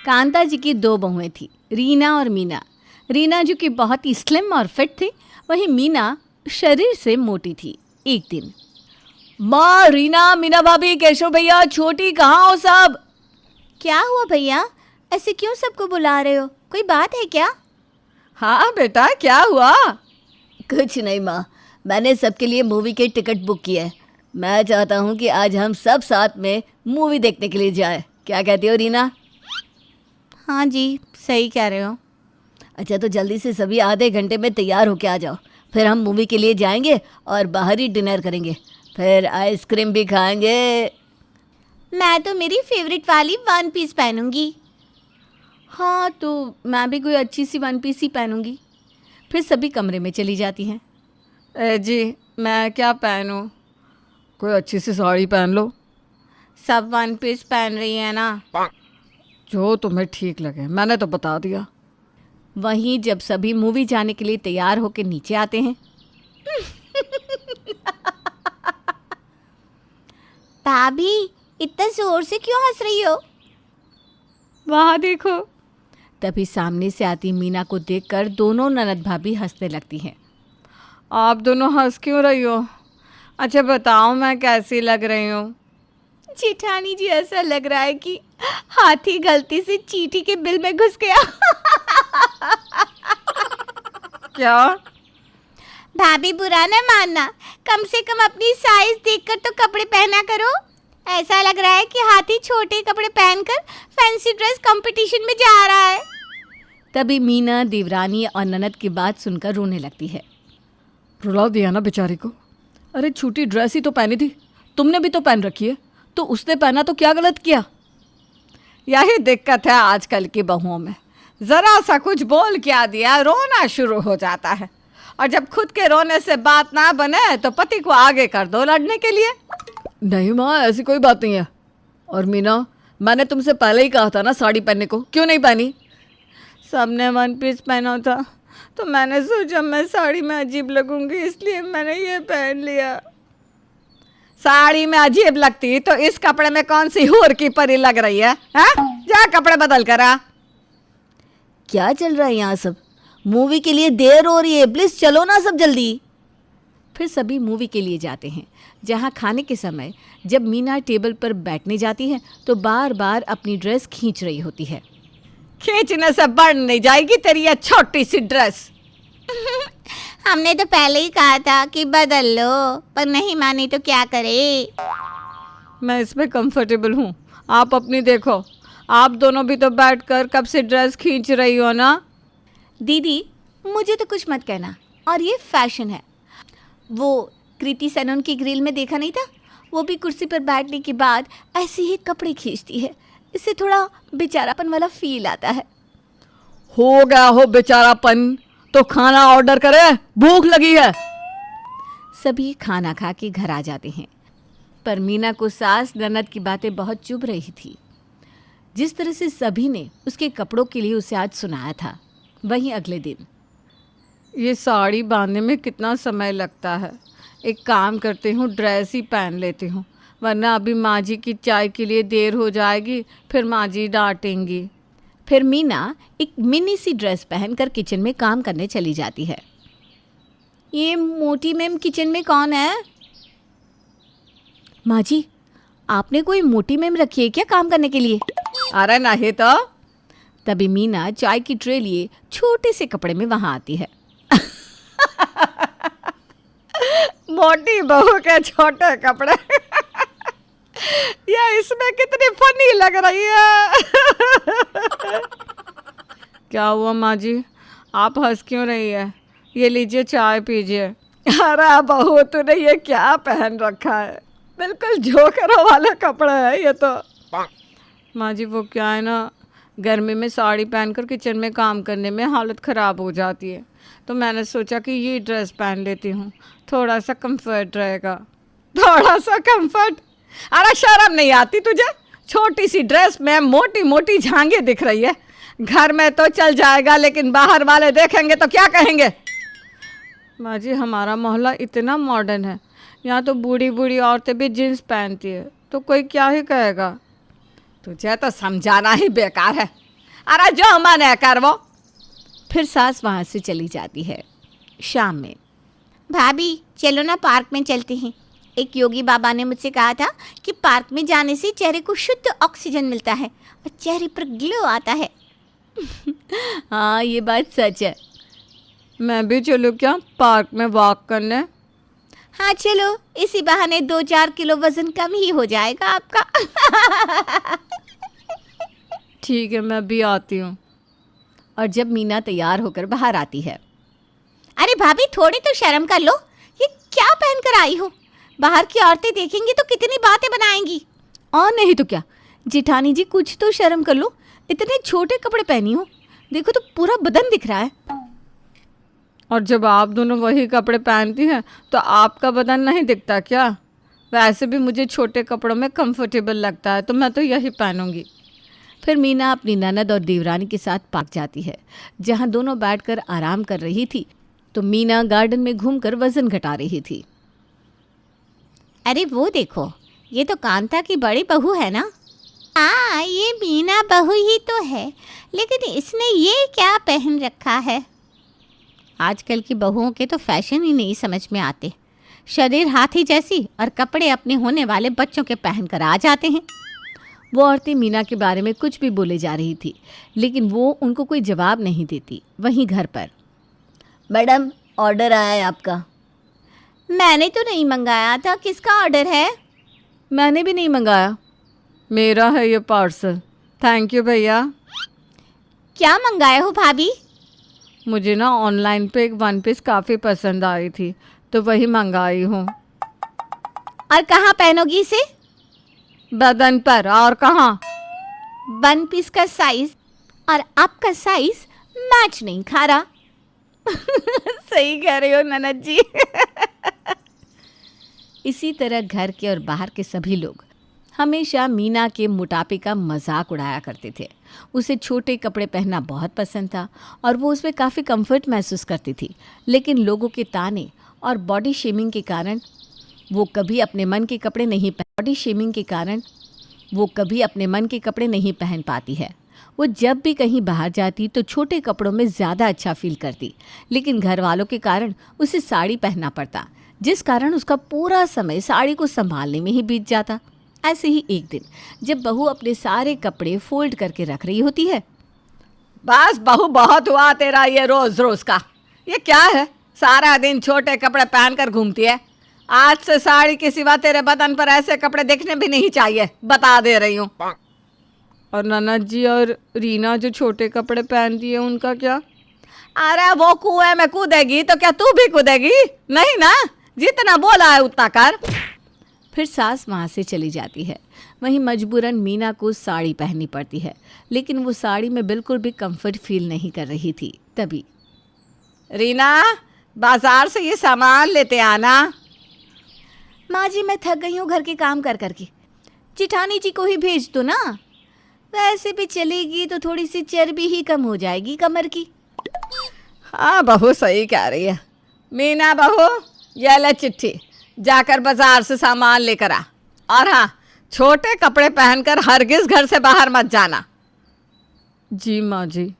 कांता जी की दो बहुएं थी, रीना और मीना। रीना जो कि बहुत ही स्लिम और फिट थी, वहीं मीना शरीर से मोटी थी। एक दिन, माँ, रीना, मीना भाभी, केशव भैया, छोटी, कहाँ हो सब? क्या हुआ भैया, ऐसे क्यों सबको बुला रहे हो? कोई बात है क्या? हाँ बेटा, क्या हुआ? कुछ नहीं माँ, मैंने सबके लिए मूवी की टिकट बुक की है। मैं चाहता हूँ कि आज हम सब साथ में मूवी देखने के लिए जाएं। क्या कहती हो रीना? हाँ जी, सही कह रहे हो। अच्छा, तो जल्दी से सभी आधे घंटे में तैयार होके आ जाओ। फिर हम मूवी के लिए जाएंगे और बाहर ही डिनर करेंगे, फिर आइसक्रीम भी खाएंगे। मैं तो मेरी फेवरेट वाली वन पीस पहनूंगी। हाँ, तो मैं भी कोई अच्छी सी वन पीस ही पहनूंगी। फिर सभी कमरे में चली जाती हैं। जी, मैं क्या पहनूं? कोई अच्छी सी साड़ी पहन लो। सब वन पीस पहन रही है ना? जो तुम्हें ठीक लगे, मैंने तो बता दिया। वहीं जब सभी मूवी जाने के लिए तैयार होकर नीचे आते हैं। भाभी, इतना जोर से क्यों हंस रही हो? वहाँ देखो। तभी सामने से आती मीना को देखकर दोनों ननद भाभी हंसने लगती हैं। आप दोनों हंस क्यों रही हो? अच्छा बताओ, मैं कैसी लग रही हूँ? जेठानी जी, ऐसा लग रहा है कि हाथी गलती से चींटी के बिल में घुस गया। क्या? भाभी, बुरा ना मानना, कम से कम अपनी साइज देखकर तो कपड़े पहना करो। ऐसा लग रहा है कि हाथी छोटे कपड़े पहनकर फैंसी ड्रेस कंपटीशन में जा रहा है। तभी मीना देवरानी और ननद की बात सुनकर रोने लगती है। रुला दिया ना बेचारी को। अरे छोटी ड्रेस ही तो पहनी थी, तुमने भी तो पहन रखी है, तो उसने पहना तो क्या गलत किया? यही दिक्कत है आजकल की बहुओं में, ज़रा सा कुछ बोल क्या दिया रोना शुरू हो जाता है, और जब खुद के रोने से बात ना बने तो पति को आगे कर दो लड़ने के लिए। नहीं माँ, ऐसी कोई बात नहीं है। और मीना, मैंने तुमसे पहले ही कहा था ना साड़ी पहनने को, क्यों नहीं पहनी? सबने वन पीस पहना था, तो मैंने सोचा मैं साड़ी में अजीब लगूंगी, इसलिए मैंने ये पहन लिया। साड़ी में अजीब लगती तो इस कपड़े में कौन सी हूर की परी लग रही है? जा कपड़े बदल कर आ। क्या चल रहा है यहाँ सब? मूवी के लिए देर हो रही है, प्लीज चलो ना सब जल्दी। फिर सभी मूवी के लिए जाते हैं, जहाँ खाने के समय जब मीना टेबल पर बैठने जाती है तो बार बार अपनी ड्रेस खींच रही होती है। खींचने से बढ़ नहीं जाएगी तेरी ये छोटी सी ड्रेस। हमने तो पहले ही कहा था कि बदल लो, पर नहीं मानी तो क्या करे। मैं इसमें कंफर्टेबल हूँ, आप अपनी देखो। आप दोनों भी तो बैठकर कब से ड्रेस खींच रही हो ना। दीदी, मुझे तो कुछ मत कहना, और ये फैशन है। वो कृति सेनन की ग्रिल में देखा नहीं था? वो भी कुर्सी पर बैठने के बाद ऐसे ही कपड़े खींचती है, इससे थोड़ा बेचारापन वाला फील आता है। हो गया हो बेचारापन तो खाना ऑर्डर करे, भूख लगी है। सभी खाना खा के घर आ जाते हैं, पर मीना को सास ननद की बातें बहुत चुभ रही थी। जिस तरह से सभी ने उसके कपड़ों के लिए उसे आज सुनाया था, वहीं अगले दिन, ये साड़ी बांधने में कितना समय लगता है, एक काम करती हूँ ड्रेस ही पहन लेती हूँ, वरना अभी माँ जी की चाय के लिए देर हो जाएगी, फिर माँ जी डांटेंगी। फिर मीना एक मिनी सी ड्रेस पहनकर किचन में काम करने चली जाती है। ये मोटी मैम किचन में कौन है? माँ जी, आपने कोई मोटी मैम रखी है क्या काम करने के लिए? अरे नहीं तो। तभी मीना चाय की ट्रे लिए छोटे से कपड़े में वहां आती है। मोटी बहू के छोटे कपड़े। या इसमें कितनी फनी लग रही है। क्या हुआ माँ जी, आप हंस क्यों रही है? ये लीजिए चाय पीजिए। अरे बहू, तूने ये क्या पहन रखा है? बिल्कुल जोकरों वाला कपड़ा है ये तो। माँ जी, वो क्या है ना, गर्मी में साड़ी पहनकर किचन में काम करने में हालत ख़राब हो जाती है, तो मैंने सोचा कि ये ड्रेस पहन लेती हूँ, थोड़ा सा कंफर्ट रहेगा। थोड़ा सा कंफर्ट? अरे शर्म नहीं आती तुझे? छोटी सी ड्रेस में मोटी मोटी झांगे दिख रही है। घर में तो चल जाएगा, लेकिन बाहर वाले देखेंगे तो क्या कहेंगे? माँ जी, हमारा मोहल्ला इतना मॉडर्न है, यहाँ तो बूढ़ी बूढ़ी औरतें भी जीन्स पहनती है, तो कोई क्या ही कहेगा। तुझे तो समझाना ही बेकार है। अरे जो मन कर वो। फिर सास वहाँ से चली जाती है। शाम में, भाभी चलो ना पार्क में चलते हैं। एक योगी बाबा ने मुझसे कहा था कि पार्क में जाने से चेहरे को शुद्ध ऑक्सीजन मिलता है और चेहरे पर ग्लो आता है। हाँ ये बात सच है। मैं भी चलूँ क्या पार्क में वॉक करने? हाँ चलो, इसी बहाने 2-4 किलो वजन कम ही हो जाएगा आपका। ठीक है मैं भी आती हूँ। और जब मीना तैयार होकर बाहर आती है, अरे भाभी थोड़ी तो शर्म कर लो, ये क्या पहनकर आई हो? बाहर की औरतें देखेंगी तो कितनी बातें बनाएंगी। और नहीं तो क्या जिठानी जी, कुछ तो शर्म कर लो, इतने छोटे कपड़े पहनी हो, देखो तो पूरा बदन दिख रहा है। और जब आप दोनों वही कपड़े पहनती हैं तो आपका बदन नहीं दिखता क्या? वैसे भी मुझे छोटे कपड़ों में कंफर्टेबल लगता है तो मैं तो यही पहनूंगी। फिर मीना अपनी ननद और देवरानी के साथ पार्क जाती है, जहाँ दोनों बैठकर आराम कर रही थी तो मीना गार्डन में घूमकर वजन घटा रही थी। अरे वो देखो, ये तो कांता की बड़ी बहू है ना? हाँ ये मीना बहू ही तो है, लेकिन इसने ये क्या पहन रखा है? आजकल की बहुओं के तो फैशन ही नहीं समझ में आते। शरीर हाथी जैसी और कपड़े अपने होने वाले बच्चों के पहनकर आ जाते हैं। वो औरतें मीना के बारे में कुछ भी बोले जा रही थी, लेकिन वो उनको कोई जवाब नहीं देती। वहीं घर पर, मैडम ऑर्डर आया है आपका। मैंने तो नहीं मंगाया था, किसका ऑर्डर है? मैंने भी नहीं मंगाया, मेरा है ये पार्सल। थैंक यू भैया। क्या मंगाए हो भाभी? मुझे ना ऑनलाइन पे एक वन पीस काफ़ी पसंद आई थी तो वही मंगाई हूँ। और कहाँ पहनोगी इसे? बदन पर, और कहाँ। वन पीस का साइज और आपका साइज मैच नहीं खा रहा। सही कह रही हो ननद जी। इसी तरह घर के और बाहर के सभी लोग हमेशा मीना के मोटापे का मजाक उड़ाया करते थे। उसे छोटे कपड़े पहनना बहुत पसंद था और वो उसमें काफ़ी कंफर्ट महसूस करती थी, लेकिन लोगों के ताने और बॉडी शेमिंग के कारण वो कभी अपने मन के कपड़े नहीं पहन पाती है। वो जब भी कहीं बाहर जाती तो छोटे कपड़ों में ज़्यादा अच्छा फील करती, लेकिन घर वालों के कारण उसे साड़ी पहनना पड़ता, जिस कारण उसका पूरा समय साड़ी को संभालने में ही बीत जाता। ऐसे ही एक दिन जब बहू अपने सारे कपड़े फोल्ड करके रख रही होती है। बस बहू, बहुत हुआ तेरा ये रोज़ रोज़ का। ये क्या है, सारा दिन छोटे कपड़े पहनकर घूमती है। आज से साड़ी के सिवा तेरे बदन पर ऐसे कपड़े दिखने भी नहीं चाहिए, बता दे रही हूँ। और ननद जी और रीना जो छोटे कपड़े पहनती है उनका क्या? अरे वो कुएं में कूदेगी तो क्या तू भी कूदेगी? नहीं ना, जितना बोला है उतना कर। फिर सास वहाँ से चली जाती है। वहीं मजबूरन मीना को साड़ी पहननी पड़ती है, लेकिन वो साड़ी में बिल्कुल भी कंफर्ट फील नहीं कर रही थी। तभी, रीना बाजार से ये सामान लेते आना। माँ जी मैं थक गई हूँ घर के काम कर करके, जिठानी जी को ही भेज दो ना। वैसे भी चलेगी तो थोड़ी सी चर्बी ही कम हो जाएगी कमर की। हाँ बहू सही कह रही है। मीना बहू, ये ले चिट्ठी, जाकर बाजार से सामान लेकर आ। और हाँ, छोटे कपड़े पहनकर हरगिज घर से बाहर मत जाना। जी माँ जी।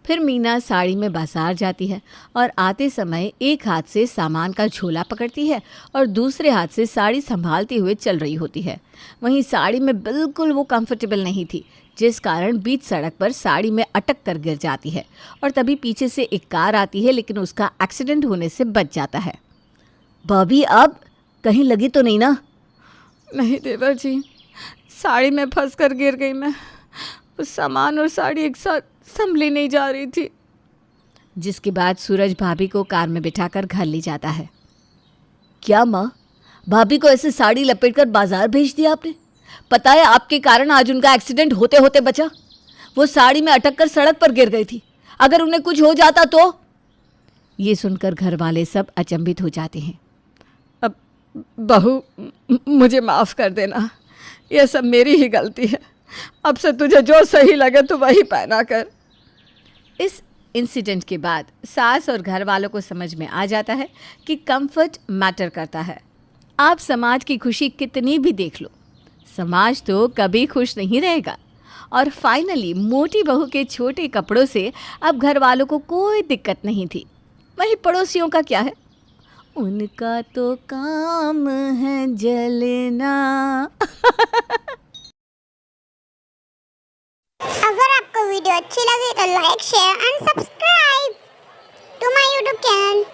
फिर मीना साड़ी में बाजार जाती है और आते समय एक हाथ से सामान का झोला पकड़ती है और दूसरे हाथ से साड़ी संभालते हुए चल रही होती है। वहीं साड़ी में बिल्कुल वो कंफर्टेबल नहीं थी, जिस कारण बीच सड़क पर साड़ी में अटक कर गिर जाती है। और तभी पीछे से एक कार आती है, लेकिन उसका एक्सीडेंट होने से बच जाता है। भाभी अब कहीं लगी तो नहीं ना? नहीं देवर जी, साड़ी में फंस कर गिर गई मैं। उस सामान और साड़ी एक साथ संभली नहीं जा रही थी। जिसके बाद सूरज भाभी को कार में बिठाकर घर ले जाता है। क्या माँ, भाभी को ऐसे साड़ी लपेटकर बाजार भेज दिया आपने? पता है आपके कारण आज उनका एक्सीडेंट होते होते बचा। वो साड़ी में अटक कर सड़क पर गिर गई थी, अगर उन्हें कुछ हो जाता तो। ये सुनकर घर वाले सब अचंभित हो जाते हैं। अब बहू मुझे माफ़ कर देना, यह सब मेरी ही गलती है। अब से तुझे जो सही लगे तो वही पहना कर। इस इंसिडेंट के बाद सास और घर वालों को समझ में आ जाता है कि कंफर्ट मैटर करता है। आप समाज की खुशी कितनी भी देख लो, समाज तो कभी खुश नहीं रहेगा। और फाइनली मोटी बहू के छोटे कपड़ों से अब घर वालों को कोई दिक्कत नहीं थी। वहीं पड़ोसियों का क्या है, उनका तो काम है जलना। अगर आपको वीडियो अच्छी लगी तो like share and subscribe to my YouTube channel.